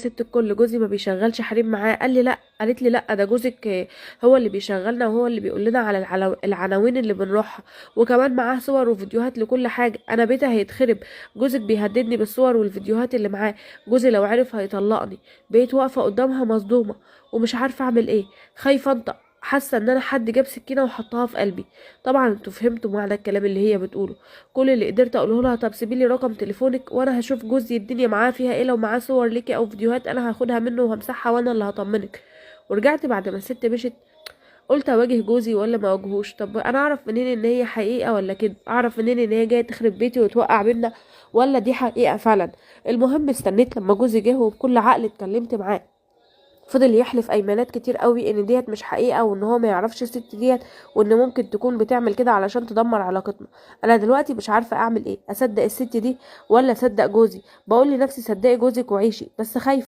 ست الكل جوزي ما بيشغلش حريم معاه. قالت لي لا، ده جوزك هو اللي بيشغلنا وهو اللي بيقول لنا على العناوين اللي بنروحها، وكمان معاه صور وفيديوهات لكل حاجه. انا بيتي هيتخرب، جوزك بيهددني بالصور والفيديوهات اللي معاه، جوزي لو عرف هيطلقني. بقيت واقفه قدامها مصدومه ومش عارفه اعمل ايه، خايفه انطق، حاسه ان انا حد جاب سكينه وحطها في قلبي. طبعا انتوا فهمتوا معنى الكلام اللي هي بتقوله. كل اللي قدرت اقوله لها طب سيبي لي رقم تليفونك وانا هشوف جوزي الدنيا معاه فيها ايه، لو معاه صور ليكي او فيديوهات انا هاخدها منه وهمسحها وانا اللي هطمنك. ورجعت بعد ما الست مشت، قلت اواجه جوزي ولا ما اواجهوش؟ طب انا اعرف منين ان هي حقيقه ولا كده؟ اعرف منين ان هي جايه تخرب بيتي وتوقع بينا ولا دي حقيقه فعلا؟ المهم استنيت لما جوزي جه وبكل عقل اتكلمت معاه. فضل يحلف ايمانات كتير قوي ان ديت مش حقيقه وان هو ما يعرفش الست ديت، وان ممكن تكون بتعمل كده علشان تدمر علاقتنا. انا دلوقتي مش عارفه اعمل ايه، اصدق الست دي ولا اصدق جوزي؟ بقول لنفسي صدقي جوزك وعيشي، بس خايفه.